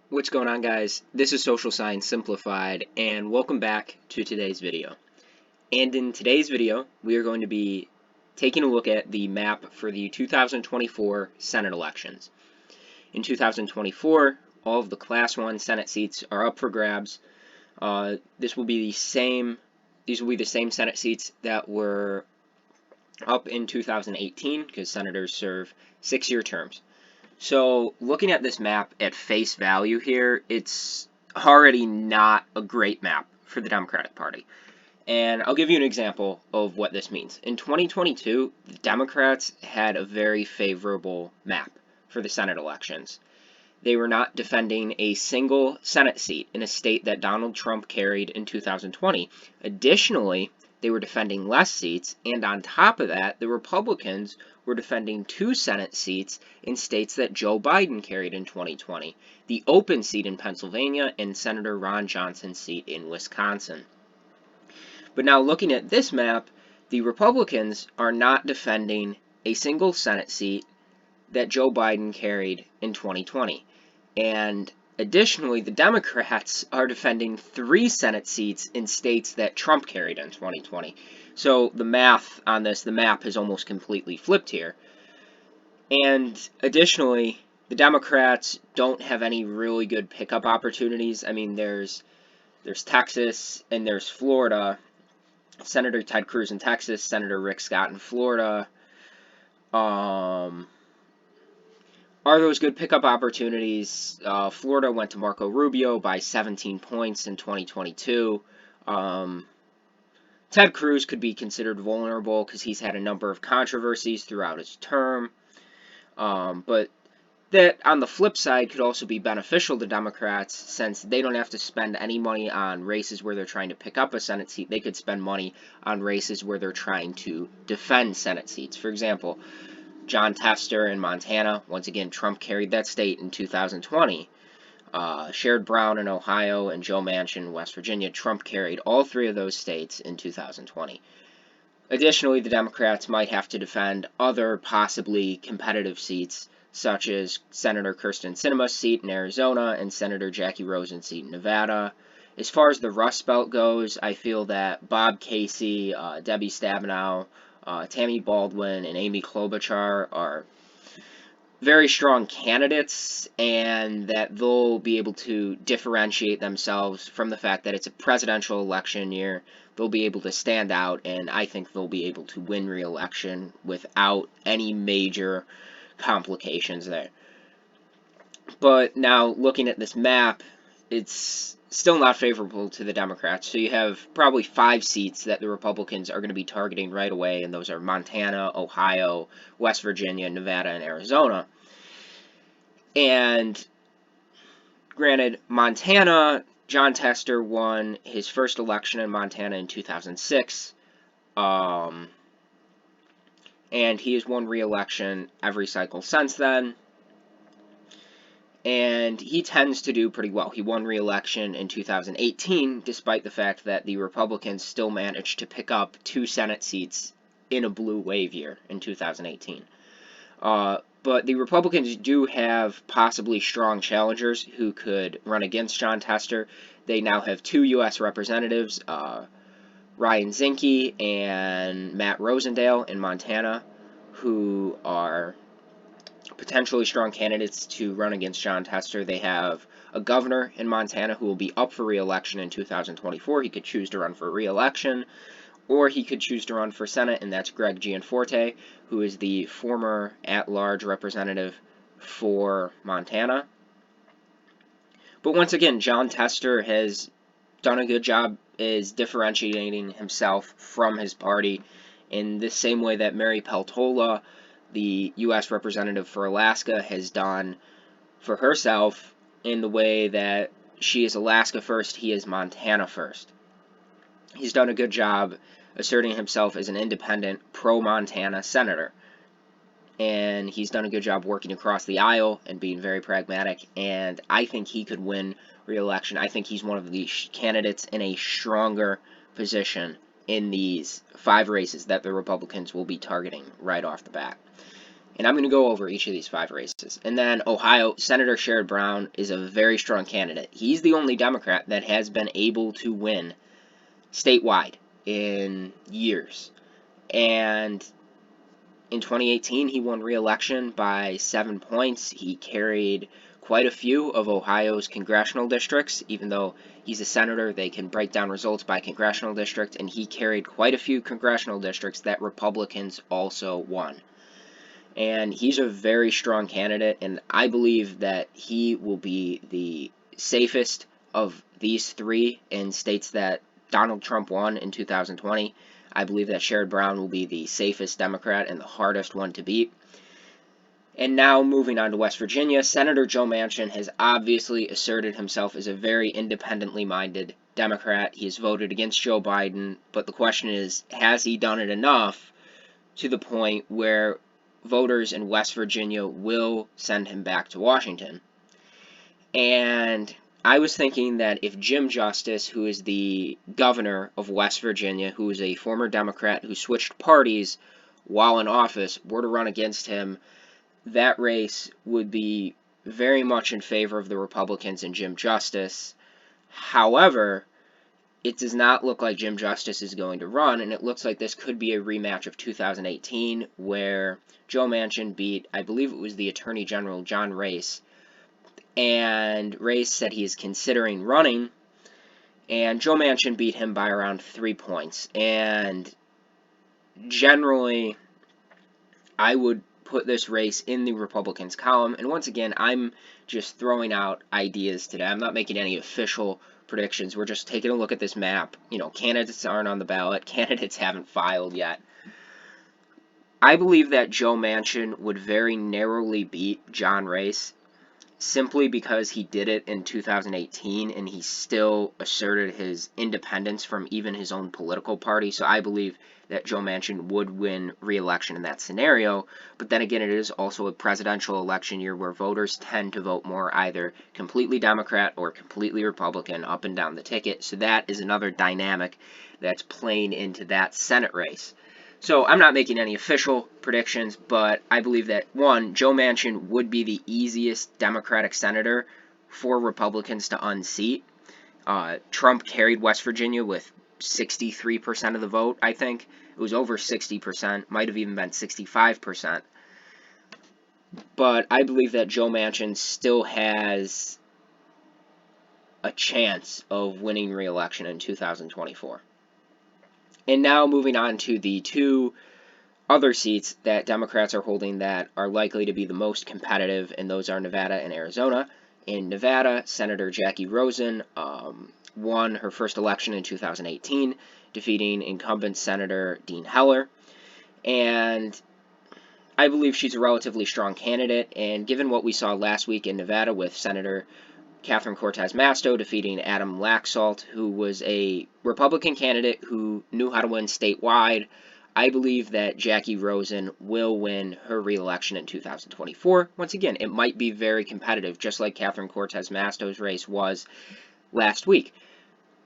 What's going on, guys? This is Social Science Simplified, and welcome back to today's video. And in today's video, we are going to be taking a look at the map for the 2024 Senate elections. In 2024, all of the Class 1 Senate seats are up for grabs. These will be the same Senate seats that were up in 2018, because senators serve 6-year terms. So, looking at this map at face value here, it's already not a great map for the Democratic Party. And I'll give you an example of what this means. In 2022, the Democrats had a very favorable map for the Senate elections. They were not defending a single Senate seat in a state that Donald Trump carried in 2020. Additionally, they were defending less seats, and on top of that, the Republicans were defending 2 Senate seats in states that Joe Biden carried in 2020, the open seat in Pennsylvania and Senator Ron Johnson's seat in Wisconsin. But now looking at this map, the Republicans are not defending a single Senate seat that Joe Biden carried in 2020. And additionally, the Democrats are defending 3 Senate seats in states that Trump carried in 2020. So the math on this, the map has almost completely flipped here. And additionally, the Democrats don't have any really good pickup opportunities. I mean, there's Texas and there's Florida. Senator Ted Cruz in Texas, Senator Rick Scott in Florida. Are those good pickup opportunities? Florida went to Marco Rubio by 17 points in 2022. Ted Cruz could be considered vulnerable because he's had a number of controversies throughout his term. But that, on the flip side, could also be beneficial to Democrats since they don't have to spend any money on races where they're trying to pick up a Senate seat. They could spend money on races where they're trying to defend Senate seats. For example, Jon Tester in Montana. Once again, Trump carried that state in 2020. Sherrod Brown in Ohio and Joe Manchin in West Virginia. Trump carried all 3 of those states in 2020. Additionally, the Democrats might have to defend other possibly competitive seats, such as Senator Kyrsten Sinema's seat in Arizona and Senator Jackie Rosen's seat in Nevada. As far as the Rust Belt goes, I feel that Bob Casey, Debbie Stabenow, Tammy Baldwin, and Amy Klobuchar are very strong candidates, and that they'll be able to differentiate themselves from the fact that it's a presidential election year. They'll be able to stand out, and I think they'll be able to win re-election without any major complications there. But now, looking at this map, it's still not favorable to the Democrats. So you have probably 5 seats that the Republicans are going to be targeting right away, and those are Montana, Ohio, West Virginia, Nevada, and Arizona. And granted, Montana, Jon Tester won his first election in Montana in 2006. And he has won re-election every cycle since then. And he tends to do pretty well. He won re-election in 2018, despite the fact that the Republicans still managed to pick up 2 Senate seats in a blue wave year in 2018. But the Republicans do have possibly strong challengers who could run against Jon Tester. They now have 2 U.S. representatives, Ryan Zinke and Matt Rosendale in Montana, who are potentially strong candidates to run against Jon Tester. They have a governor in Montana who will be up for re-election in 2024. He could choose to run for re-election, or he could choose to run for Senate, and that's Greg Gianforte, who is the former at-large representative for Montana. But once again, Jon Tester has done a good job is differentiating himself from his party in the same way that Mary Peltola, the U.S. representative for Alaska, has done for herself, in the way that she is Alaska first, he is Montana first. He's done a good job asserting himself as an independent, pro-Montana senator. And he's done a good job working across the aisle and being very pragmatic, and I think he could win re-election. I think he's one of the candidates in a stronger position in these 5 races that the Republicans will be targeting right off the bat. And I'm going to go over each of these 5 races. And then Ohio, Senator Sherrod Brown is a very strong candidate. He's the only Democrat that has been able to win statewide in years. And in 2018, he won re-election by 7 points. He carried quite a few of Ohio's congressional districts. Even though he's a senator, they can break down results by congressional district, and he carried quite a few congressional districts that Republicans also won. And he's a very strong candidate, and I believe that he will be the safest of these 3 in states that Donald Trump won in 2020. I believe that Sherrod Brown will be the safest Democrat and the hardest one to beat. And now moving on to West Virginia, Senator Joe Manchin has obviously asserted himself as a very independently minded Democrat. He has voted against Joe Biden, but the question is, has he done it enough to the point where voters in West Virginia will send him back to Washington? And I was thinking that if Jim Justice, who is the governor of West Virginia, who is a former Democrat who switched parties while in office, were to run against him, that race would be very much in favor of the Republicans and Jim Justice. However, it does not look like Jim Justice is going to run, and it looks like this could be a rematch of 2018, where Joe Manchin beat, I believe it was the Attorney General, John Race, and Race said he is considering running, and Joe Manchin beat him by around 3 points. And generally, I would put this race in the Republicans column, and once again, I'm just throwing out ideas today. I'm not making any official predictions. We're just taking a look at this map. You know, candidates aren't on the ballot. Candidates haven't filed yet. I believe that Joe Manchin would very narrowly beat John Race, simply because he did it in 2018 and he still asserted his independence from even his own political party. So I believe that Joe Manchin would win re-election in that scenario. But then again, it is also a presidential election year where voters tend to vote more either completely Democrat or completely Republican up and down the ticket. So that is another dynamic that's playing into that Senate race. So I'm not making any official predictions, but I believe that, one, Joe Manchin would be the easiest Democratic senator for Republicans to unseat. Trump carried West Virginia with 63% of the vote, I think. It was over 60%, might have even been 65%. But I believe that Joe Manchin still has a chance of winning re-election in 2024. And now moving on to the 2 other seats that Democrats are holding that are likely to be the most competitive, and those are Nevada and Arizona. In Nevada, Senator Jackie Rosen won her first election in 2018, defeating incumbent Senator Dean Heller. And I believe she's a relatively strong candidate, and given what we saw last week in Nevada with Senator Catherine Cortez Masto defeating Adam Laxalt, who was a Republican candidate who knew how to win statewide, I believe that Jackie Rosen will win her re-election in 2024. Once again, it might be very competitive, just like Catherine Cortez Masto's race was last week.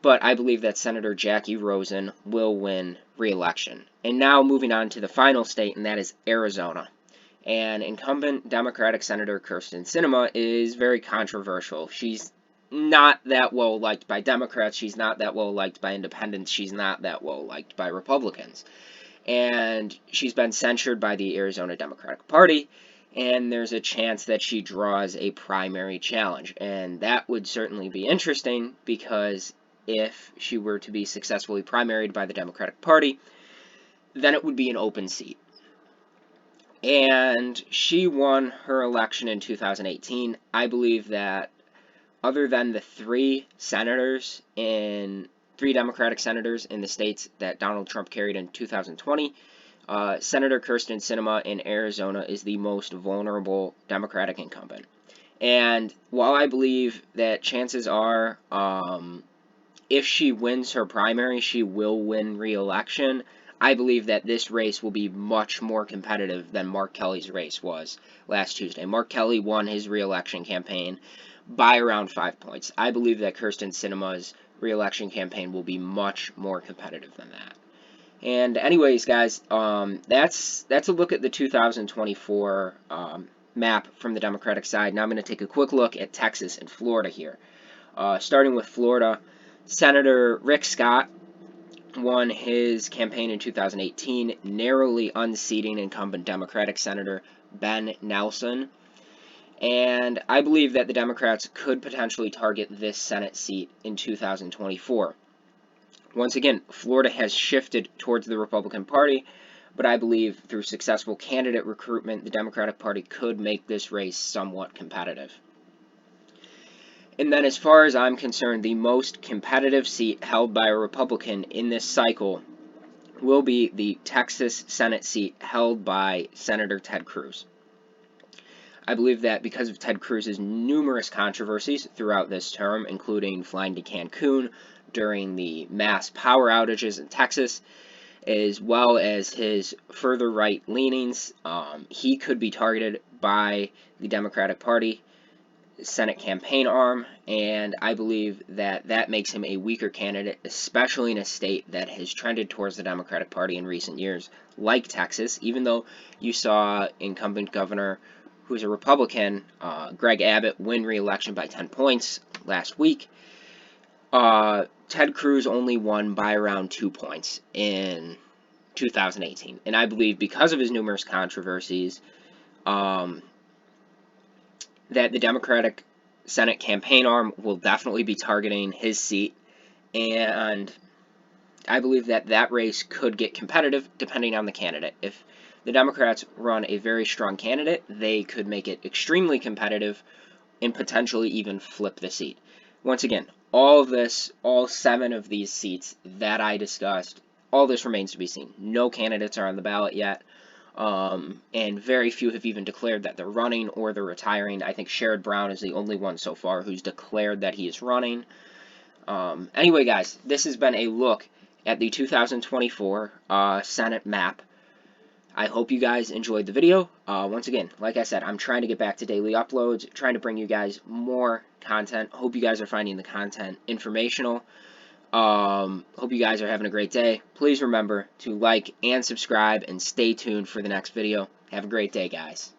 But I believe that Senator Jackie Rosen will win re-election. And now moving on to the final state, and that is Arizona. And incumbent Democratic Senator Kyrsten Sinema is very controversial. She's not that well liked by Democrats. She's not that well liked by independents. She's not that well liked by Republicans. And she's been censured by the Arizona Democratic Party, and there's a chance that she draws a primary challenge. And that would certainly be interesting, because if she were to be successfully primaried by the Democratic Party, then it would be an open seat. And she won her election in 2018. I believe that other than the 3 Democratic senators in the states that Donald Trump carried in 2020, Senator Kyrsten Sinema in Arizona is the most vulnerable Democratic incumbent. And while I believe that chances are, if she wins her primary, she will win re-election, I believe that this race will be much more competitive than Mark Kelly's race was last Tuesday. Mark Kelly won his re-election campaign by around 5 points. I believe that Kyrsten Sinema's re-election campaign will be much more competitive than that. And anyways, guys, that's a look at the 2024 map from the Democratic side. Now I'm going to take a quick look at Texas and Florida here. Starting with Florida, Senator Rick Scott won his campaign in 2018, narrowly unseating incumbent Democratic Senator Ben Nelson. And I believe that the Democrats could potentially target this Senate seat in 2024. Once again, Florida has shifted towards the Republican Party, but I believe through successful candidate recruitment, the Democratic Party could make this race somewhat competitive. And then as far as I'm concerned, the most competitive seat held by a Republican in this cycle will be the Texas Senate seat held by Senator Ted Cruz. I believe that because of Ted Cruz's numerous controversies throughout this term, including flying to Cancun during the mass power outages in Texas, as well as his further right leanings, he could be targeted by the Democratic Party Senate campaign arm, and I believe that that makes him a weaker candidate, especially in a state that has trended towards the Democratic Party in recent years, like Texas. Even though you saw incumbent governor, who's a Republican, Greg Abbott, win re-election by 10 points last week, Ted Cruz only won by around 2 points in 2018, and I believe because of his numerous controversies, that the Democratic Senate campaign arm will definitely be targeting his seat, and I believe that that race could get competitive depending on the candidate. If the Democrats run a very strong candidate, they could make it extremely competitive and potentially even flip the seat. Once again, all of this, all 7 of these seats that I discussed, all this remains to be seen. No candidates are on the ballot yet. And very few have even declared that they're running or they're retiring. I think Sherrod Brown is the only one so far who's declared that he is running. Anyway, guys, this has been a look at the 2024 Senate map. I hope you guys enjoyed the video. Once again, like I said, I'm trying to get back to daily uploads, trying to bring you guys more content. Hope you guys are finding the content informational. Hope you guys are having a great day. Please remember to like and subscribe and stay tuned for the next video. Have a great day, guys.